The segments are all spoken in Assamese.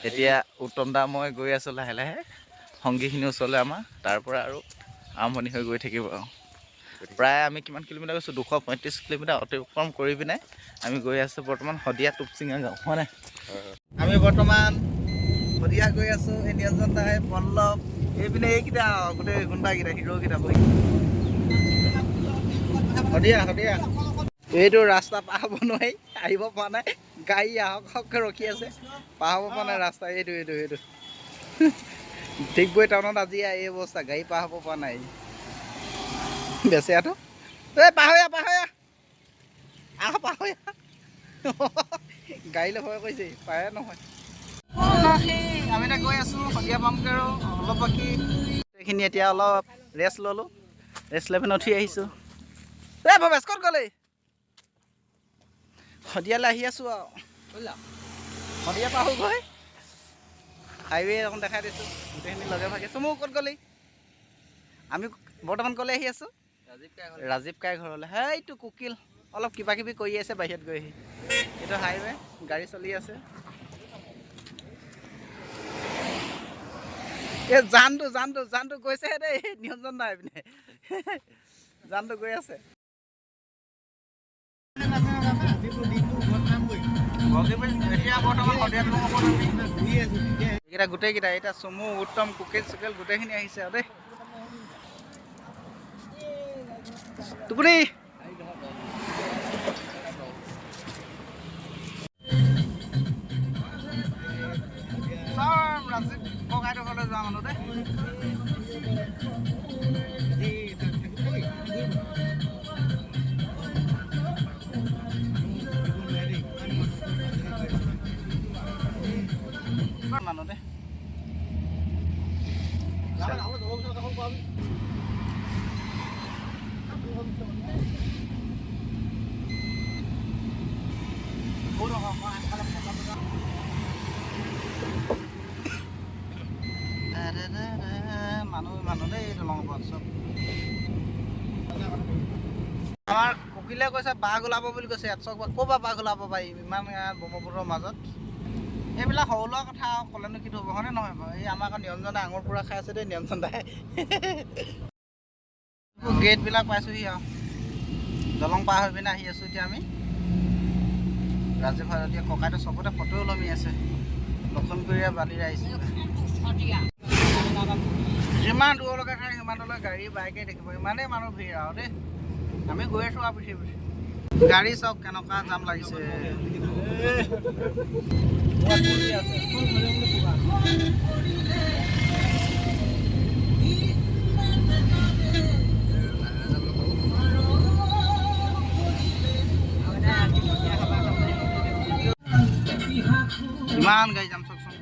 এতিয়া উত্তম দা মই গৈ আছোঁ লাহে লাহে সংগীখিনিৰ ওচৰলৈ আমাৰ তাৰপৰা আৰু আৰম্ভণি হৈ গৈ থাকিব আৰু প্ৰায় আমি কিমান কিলোমিটাৰ গৈছোঁ 235 কিলোমিটাৰ অতিক্ৰম কৰি পিনে আমি গৈ আছোঁ বৰ্তমান শদিয়া টুপচিঙা গাঁও হয় নাই আমি বৰ্তমান শদিয়া গৈ আছোঁ এই নিৰঞ্জন দাই পল্লৱ এইপিনে এইকেইটা গোটেই গুণ্ডাকেইটা হিৰোকেইটা বহি শদিয়া শদিয়া এইটো ৰাস্তা পাৰ হ'ব নোৱাৰি আহিব পৰা নাই গাড়ী আহক ৰখি আছে পাৰ হ'ব পৰা নাই ৰাস্তা এইটো ডিগবৈ টাউনত আজি এই অৱস্থা গাড়ী পাৰ হ'ব পৰা নাই বেচেৰাটো এই পাহৰীয়া আহ পাহৰীয়া গাড়ীলৈ ভয় কৰিছে পাৰে নহয় আমি এতিয়া গৈ আছোঁ শদিয়া পামগৈ আৰু অলপ বাকী এইখিনি এতিয়া অলপ ৰেষ্ট ল'লোঁ ৰেষ্ট লৈ পিনে উঠি আহিছোঁ এই ভৱেশ ক'ত গ'লে শদিয়ালৈ আহি আছোঁ আৰু শদিয়া পাৰ গৈ হাইৱে অকণ দেখাই দিছোঁ গোটেইখিনি লগে ভাগি আছোঁ মোৰ ক'ত গ'লি আমি বৰ্তমান ক'লৈ আহি আছোঁ ৰাজীৱ কাই ঘৰলৈ সেইটো কুকিল অলপ কিবা কিবি কৰি আছে বাহিৰত গৈ আহি এইটো হাইৱে গাড়ী চলি আছে এই জানটো গৈছেহে দেই নিৰঞ্জন নাই পিনে জানটো গৈ আছে এইকেইটা গোটেইকেইটা এতিয়া চমু উত্তম কুকিল চুকিল গোটেইখিনি আহিছে আৰু দেই টুকুৰি ৰাজীৱ ককাইদেউ ঘৰলৈ যোৱা মানুহ দেই মানুহ দেই মানুহ দেই দলং ওপৰত চব আমাৰ কুকিলে কৈছে বাঘ ওলাব বুলি কৈছে ইয়াত চক ক'ৰ পৰা বাঘ ওলাব পাৰি ইমান ব্ৰহ্মপুত্ৰৰ মাজত এইবিলাক সৰু লোৱা কথা আৰু ক'লেনো কি হ'ব হয়নে নহয় বাৰু এই আমাৰ আকৌ নিৰঞ্জন দাই আঙুৰ পুৰা খাই আছে দেই নিৰঞ্জন দাই গেটবিলাক পাইছোঁহি আৰু দলং পাৰ হৈ পিনে আহি আছোঁ এতিয়া আমি ৰাজীৱ ভাৰতীয় ককাইটো চবতে ফটো ওলমি আছে লক্ষণগুৰিয়া বালিৰে আহিছে যিমান দূৰলৈকে থাকে সিমান দূৰলৈ গাড়ী বাইকে দেখিব ইমানেই মানুহ ভিৰ আৰু দেই আমি গৈ আছোঁ আৰু পিঠি গাড়ী চাওক কেনেকুৱা জাম লাগিছে ইমান গাড়ী যাম চাওকচোন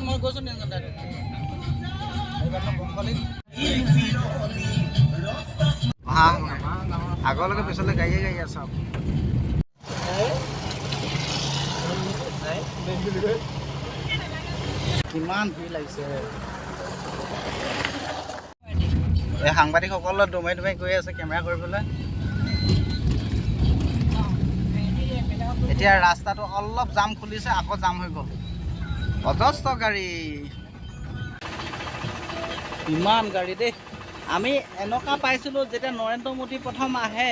মই গৈছোঁ নিৰঞ্জন দাই আগলৈকে পিছলৈ গাড়ীয়ে আছে কিমান ভিৰ লাগিছে এই সাংবাদিকসকলে দমাই গৈ আছে কেমেৰা কৰিবলৈ এতিয়া ৰাস্তাটো অলপ জাম খুলিছে আকৌ জাম হৈ গ'ল অজস্ৰ গাড়ী ইমান গাড়ী দেই আমি এনেকুৱা পাইছিলোঁ যেতিয়া নৰেন্দ্ৰ মোদী প্ৰথম আহে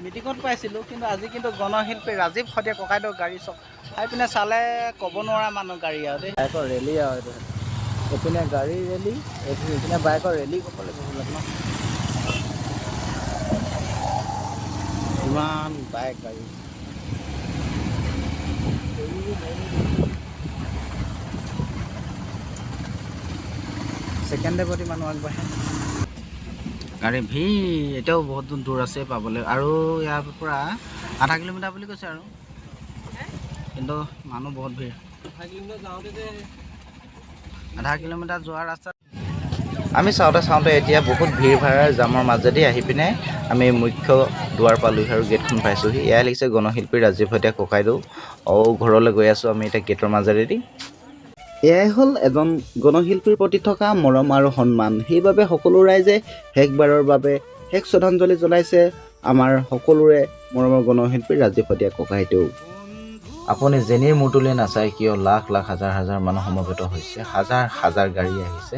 মিটিঙত পাইছিলোঁ কিন্তু আজি কিন্তু গণশিল্পী ৰাজীৱ শদিয়া ককাইদেউ গাড়ী চব খাই পিনে চালে ক'ব নোৱাৰা মানুহ গাড়ী আৰু দেই বাইকৰ ৰেলী আৰু এইটো এইপিনে গাড়ী ৰেলী এইপিনে বাইকৰ ৰেলী ক'ব লাগিব ন ইমান বাইক গাড়ী ছেকেণ্ডে প্ৰতি মানুহ আগবাঢ়ে গাড়ী ভিৰ এতিয়াও বহুত দূৰ আছে পাবলৈ আৰু ইয়াৰ পৰা আধা কিলোমিটাৰ বুলি কৈছে আৰু কিন্তু মানুহ বহুত ভিৰ আধা কিলোমিটাৰ যোৱাৰ ৰাস্তা আমি চাওঁতে এতিয়া বহুত ভিৰ ভাড়াৰ জামৰ মাজেদি আহি পিনে আমি মুখ্য দুৱাৰ পালোহি আৰু গেটখন পাইছোঁহি। এয়া লিখিছে গণশিল্পী ৰাজীৱ শইকীয়া ককাইদেউ। ঘৰলৈ গৈ আছোঁ আমি এতিয়া গেটৰ মাজেদি। এয়াই হ'ল এজন গণশিল্পীৰ প্ৰতি থকা মৰম আৰু সন্মান। সেইবাবে সকলো ৰাইজে শেষবাৰৰ বাবে শেষ শ্ৰদ্ধাঞ্জলি জ্বলাইছে আমাৰ সকলোৰে মৰমৰ গণশিল্পী ৰাজীৱ শইকীয়া ককাইদেউ। আপুনি যেনেই মূৰ তুলি নাচায় কিয় লাখ লাখ হাজাৰ হাজাৰ মানুহ সমবেত হৈছে, হাজাৰ হাজাৰ গাড়ী আহিছে,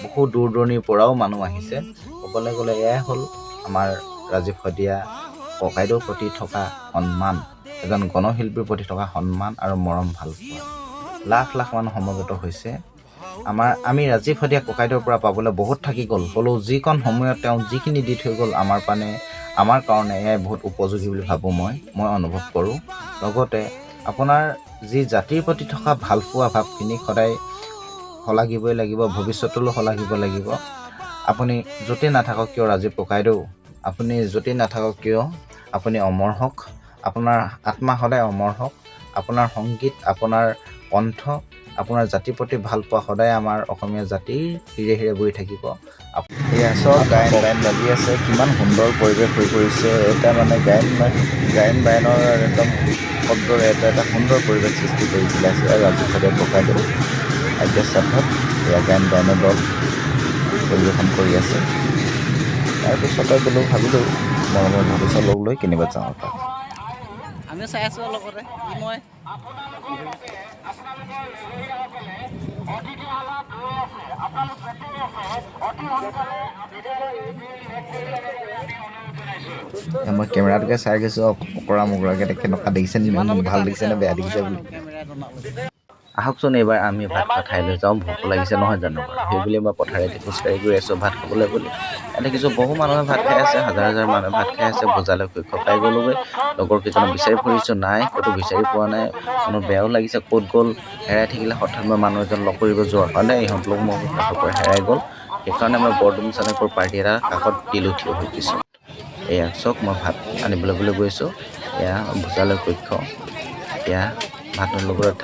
বহু দূৰ দূৰণিৰ পৰাও মানুহ আহিছে। ক'বলৈ গ'লে এয়াই হ'ল আমাৰ ৰাজীৱ শইকীয়া ককাইদেউৰ প্ৰতি থকা সন্মান, এজন গণশিল্পীৰ প্ৰতি থকা সন্মান আৰু মৰম ভালপোৱা। লাখ লাখ মানুহ সমবেত হৈছে। আমি ৰাজীৱ শইকীয়া ককাইদেউৰ পৰা পাবলৈ বহুত থাকি গ'ল, হ'লেও যিকণ সময়ত তেওঁ যিখিনি দি থৈ গ'ল আমাৰ কাৰণে এয়াই বহুত উপযোগী বুলি ভাবোঁ মই অনুভৱ কৰোঁ। লগতে আপোনাৰ যি জাতিৰ প্ৰতি থকা ভালপোৱা ভাৱখিনি সদায় শলাগিবই লাগিব, ভৱিষ্যতলৈও শলাগিব লাগিব। আপুনি য'তেই নাথাকক কিয় ৰাজীৱ ককাইদেউ, আপুনি য'তেই নাথাকক কিয় আপুনি অমৰ হওক, আপোনাৰ আত্মা সদায় অমৰ হওক, আপোনাৰ সংগীত, আপোনাৰ কণ্ঠ, আপোনাৰ জাতিৰ প্ৰতি ভালপোৱা সদায় আমাৰ অসমীয়া জাতিৰ হিৰে হিৰে বৈ থাকিব। এয়া চব গায়ন বাজি আছে, কিমান সুন্দৰ পৰিৱেশ হৈ পৰিছে। এটা মানে গায়ন বায়নৰ একদম শব্দৰে এটা সুন্দৰ পৰিৱেশ সৃষ্টি কৰি পেলাইছে ৰাজীৱ শইকীয়া ককাইদেউ আদ্য শ্ৰাদ্ধত। এয়া গায়ন বায়নৰ দল পৰিৱেশন কৰি আছে। তাৰপিছতে ভাবিলোঁ মৰমৰ ভৱিষ্যত লগ লৈ কেনিবা যাওঁ তাত। আমি চাই আছোঁ লগতে মই মই কেমেৰাটোকে চাই গৈছোঁ অকৰা মকৰাকৈ কেনেকুৱা দেখিছে নি, ভাল দেখিছে নে বেয়া দেখিছে বুলি। আহকচোন এইবাৰ আমি ভাত খোৱা ঠাইলৈ যাওঁ, ভোক লাগিছে নহয় জানো বাৰু। সেইবুলি মই পথাৰেদি খোজকাঢ়ি গৈ আছোঁ ভাত খাবলৈ বুলি। দেখিছোঁ বহু মানুহে ভাত খাই আছে, হাজাৰ হাজাৰ মানুহে ভাত খাই আছে। ভোজালৈ কক্ষ পাই গ'লোগৈ, লগৰ কেইজনক বিচাৰি ফুৰিছোঁ, নাই ক'তো বিচাৰি পোৱা নাই। মোৰ বেয়াও লাগিছে, ক'ত গ'ল হেৰাই থাকিলে। হঠাৎ মই মানুহ এজন লগ কৰিব যোৱাৰ কাৰণে ইহঁতলোক মোৰ কাষৰ পৰা হেৰাই গ'ল। সেইকাৰণে মই বৰডুম চানেকৰ পাৰ্টি এটা কাষত দিলোঁ থিয় হৈ পিছত। এয়া চাওক মই ভাত আনিবলৈ বুলি গৈছোঁ। এয়া ভোজালৈ কক্ষ। এতিয়া ভাতৰ লগত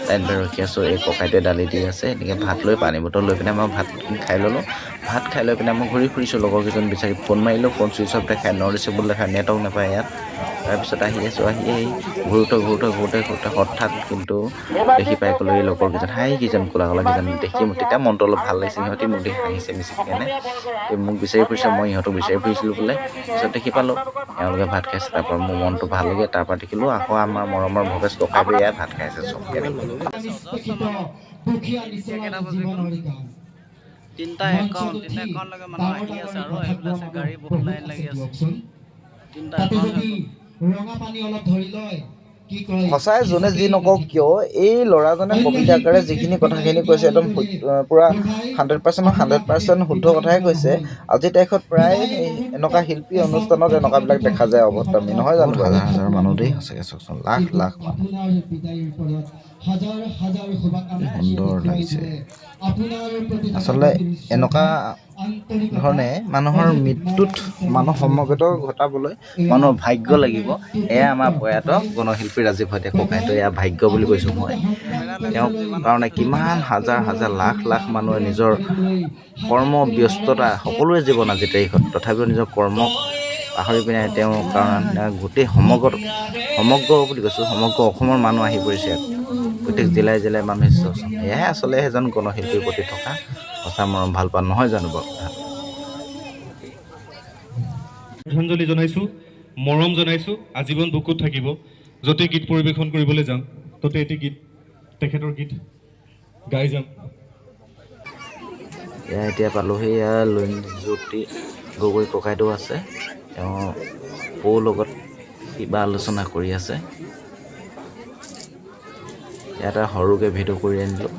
লাইন বাই ৰখি আছোঁ। এই ককাইটোৱে দালি দি আছে, এনেকৈ ভাত লৈ পানী বটল লৈ পিনে মই ভাত খাই ল'লোঁ। ভাত খাই লৈ পিনে মই ঘূৰি ফুৰিছোঁ, লগৰ কেইজন বিচাৰি ফোন মাৰিলোঁ, ফোন চুইচ অফ দেখাই, ন ৰিচেবল দেখাই, নেটৱৰ্ক নাপায় ইয়াত। তাৰপিছত আহি আছোঁ, ঘূৰোঁতে হঠাৎ কিন্তু দেখি পাই গ'লোঁ এই লগৰ কেইজন, কেইজন ক'লা কেইজন দেখি মোৰ তেতিয়া মনটো অলপ ভাল লাগিছে। সিহঁতি মোক দেখি হাঁহিছে মিচিকি কেনে, মোক বিচাৰি ফুৰিছে, মই ইহঁতক বিচাৰি ফুৰিছিলোঁ বোলে। পিছত দেখি পালোঁ এওঁলোকে ভাত খাইছে। তাৰপৰা মোৰ মনটো ভাল লাগে। তাৰপৰা দেখিলোঁ আকৌ আমাৰ মৰমৰ ভৱেশ ককাইদেউ এয়া ভাত খাইছে চব কেনেকৈ। 3টা একাউণ্টলৈকে মানুহ আহি আছে আৰু এইফালে আছে গাড়ী বহুত লাইন লাগি আছে। 3টা সঁচাই যোনে যি নকওক কিয় এই ল'ৰাজনে কবিতা আকাৰে যিখিনি কথাখিনি কৈছে একদম পূৰা 100% শুদ্ধ কথাই কৈছে। আজিৰ তাৰিখত প্ৰায় এনেকুৱা শিল্পী অনুষ্ঠানত এনেকুৱাবিলাক দেখা যায় অভদ্ৰামী, নহয় জানো? হাজাৰ হাজাৰ মানুহ দেই, সঁচাকৈ চাওকচোন, লাখ লাখ মানুহ। সুন্দৰ লাগিছে। আচলতে এনেকুৱা ধৰণে মানুহৰ মৃত্যুত মানুহ সমবেত ঘটাবলৈ মানুহৰ ভাগ্য লাগিব। এয়া আমাৰ প্ৰয়াত গণশিল্পী ৰাজীৱ শইকীয়া ককাইদেউ, এয়া ভাগ্য বুলি কৈছোঁ মই। তেওঁৰ কাৰণে কিমান হাজাৰ হাজাৰ লাখ লাখ মানুহে নিজৰ কৰ্ম ব্যস্ততা সকলোৰে জীৱন আজিৰ তাৰিখত, তথাপিও নিজৰ কৰ্মক পাহৰি পিনে তেওঁৰ কাৰণে গোটেই সমগ্ৰ বুলি কৈছোঁ, সমগ্ৰ অসমৰ মানুহ আহি পৰিছে। প্ৰত্যেক জিলাই জিলাই মানুহ চাওকচোন। এয়াই আচলতে এজন গণশিল্পীৰ প্ৰতি থকা সঁচা মৰম ভাল পোৱা, নহয় জানো বাৰু? শ্ৰদ্ধাঞ্জলি জনাইছোঁ, মৰম জনাইছোঁ, আজীৱন বুকুত থাকিব। য'তে গীত পৰিৱেশন কৰিবলৈ যাম ততে এটি গীত, তেখেতৰ গীত গাই যাম। এতিয়া পালোহি এয়া লুইনজ্যোতি গগৈ ককাইদেউ আছে। তেওঁ বৌৰ লগত কিবা আলোচনা কৰি আছে। ইয়াত এটা সৰুকৈ ভিডিঅ' কৰি আনিলোঁ।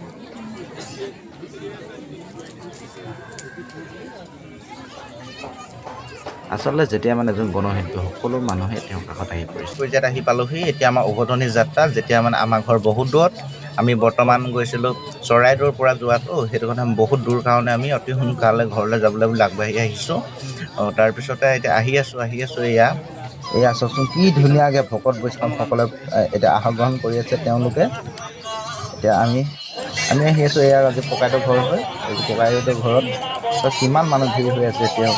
আচলতে যেতিয়া মানে এজন গণশিল্পী সকলো মানুহে তেওঁৰ কাষত আহি পৰিছে। পৰ্যায়ত আহি পালোহি এতিয়া আমাৰ উভতনি যাত্ৰা। যেতিয়া মানে আমাৰ ঘৰ বহুত দূৰত, আমি বৰ্তমান গৈছিলোঁ চৰাইদেউৰ পৰা যোৱাটো, সেইটো কথা বহুত দূৰ কাৰণে আমি অতি সোনকালে ঘৰলৈ যাবলৈ বুলি আগবাঢ়ি আহিছোঁ। তাৰপিছতে এতিয়া আহি আছোঁ এয়া চাওকচোন কি ধুনীয়াকৈ ভকত বৈষ্ণৱসকলে এতিয়া আহ্বান কৰি আছে তেওঁলোকে। এতিয়া আমি আমি আহি আছোঁ এয়া ৰাজীৱ ককাইদেউৰ ঘৰ হৈ। ৰাজীৱ ককাইদেউৰ ঘৰত কিমান মানুহ ভিৰ হৈ আছে এতিয়াও।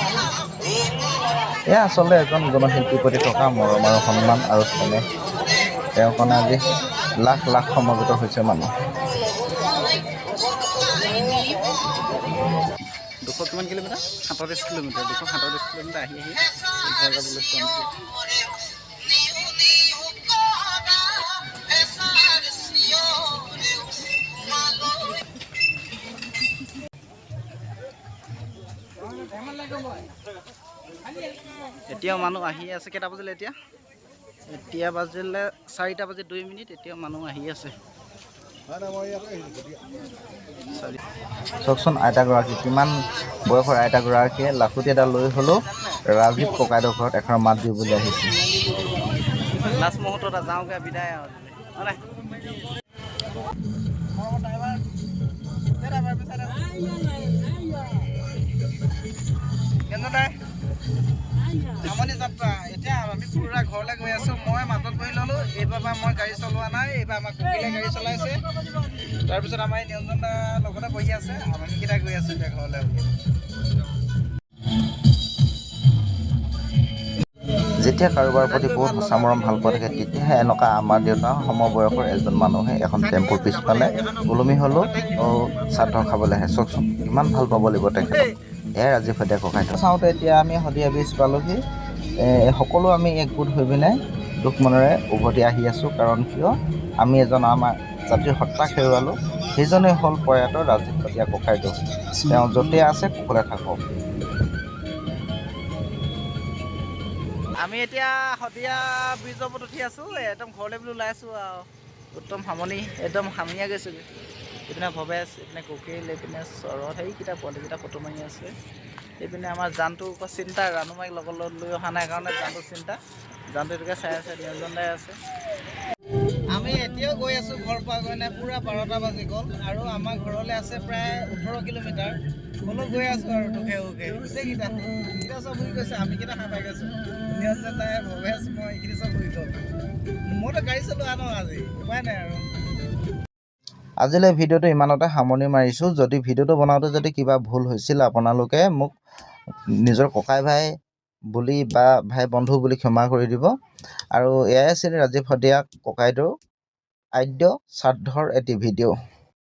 এয়া আচলতে এজন জনশিল্পীৰ প্ৰতি থকা মৰম আৰু সন্মান আৰু চেনেহ। তেওঁৰ কাৰণে আজি লাখ লাখ সমবেত হৈছে মানুহ। 200 কিমান কিলোমিটাৰ? 37 কিলোমিটাৰ। 237 কিলোমিটাৰ আহি ঘৰ যাবলৈ এতিয়াও মানুহ আহি আছে। কেইটা বাজিলে এতিয়া? এতিয়া বাজিলে 4টা বাজি 2 মিনিট। এতিয়াও মানুহ আহি আছে। চাওকচোন আইতাগৰাকী, কিমান বয়সৰ আইতাগৰাকীয়ে লাখুটি এটা লৈ হ'লেও ৰাজীৱ ককাইদেউৰ ঘৰত এষাৰ মাত দিবলৈ আহিছে। লাষ্ট মুহূৰ্তত যাওঁগৈ, বিদায় আৰু মানে আমনি যাত্ৰা। এতিয়া আমি পুৰা ঘৰলৈ গৈ আছোঁ। মই মাজত বহি ল'লোঁ। এইবাৰ মই গাড়ী চলোৱা নাই। এইবাৰ আমাৰ কুকিলে গাড়ী চলাইছে। তাৰপিছত আমাৰ নিৰঞ্জন দা লগতে বহি আছে। আমিকেইটা গৈ আছোঁ এতিয়া ঘৰলৈ। যেতিয়া কাৰোবাৰ প্ৰতি বহুত সঁচা মৰম ভাল পোৱা থাকে, তেতিয়াহে এনেকুৱা আমাৰ দেউতাৰ সমবয়সৰ এজন মানুহে এখন টেম্পুৰ পিছফালে ওলমি হ'লেও শ্ৰাদ্ধ খাবলৈ আহে। চাওকচোন কিমান ভাল পাব লাগিব তেখেতক। এয়াই ৰাজীৱ শইকীয়া ককাইদেউ। চাওঁতে এতিয়া আমি শদিয়া ব্ৰীজ পালোহি। সকলো আমি একগোট হৈ পিনে দুখ মনেৰে উভতি আহি আছোঁ। কাৰণ কিয়, আমি এজন আমাৰ জাতিৰ সত্তাক হেৰুৱালোঁ। সেইজনেই হ'ল প্ৰয়াত ৰাজীৱ শইকীয়া ককাইদেউ। তেওঁ য'তে আছে কুশলে থাকক। আমি এতিয়া শদিয়া ব্ৰিজৰ ওপৰত উঠি আছোঁ। একদম ঘৰলৈ বুলি ওলাই আছোঁ আৰু উত্তম সামনি একদম সামনিয়া গৈছোঁগৈ। এইপিনে ভৱেশ, এইপিনে কুকিল, এইপিনে চৰত সেইকেইটা পোৱালিকেইটা ফটো মাৰি আছে। এইপিনে আমাৰ জানটো চিন্তা, ৰাণুমাইক লগত লৈ অহা নাই কাৰণে জানটো চিন্তা। জানটো এইটোকে চাই আছে। নিৰঞ্জন দাই আছে। আমি এতিয়াও গৈ আছোঁ ঘৰ পোৱাগৈ নাই। পূৰা 12টা বাজি গ'ল আৰু আমাৰ ঘৰলৈ আছে প্ৰায় 18 কিলোমিটাৰ। হ'লেও গৈ আছোঁ আৰু দুখে সুখে। গোটেইকেইটা চব শুই গৈছে। আমিকেইটা সাৰ পাই গৈছোঁ। নিৰঞ্জন দাই, ভৱেশ, মই এইখিনি চব শুই গ'ল। মইতো গাড়ী চলোৱা ন আজি, উপায় নাই আৰু। আজিলৈ ভিডিঅ'টো ইমানতে সামৰণি মাৰিছোঁ। যদি ভিডিঅ'টো বনাওঁতে যদি কিবা ভুল হৈছিল, আপোনালোকে মোক নিজৰ ককাই ভাই বুলি বা ভাই বন্ধু বুলি ক্ষমা কৰি দিব। আৰু এয়াই আছিল ৰাজীৱ শইকীয়া ককাইদেউৰ আদ্য শ্ৰাদ্ধৰ এটি ভিডিঅ'।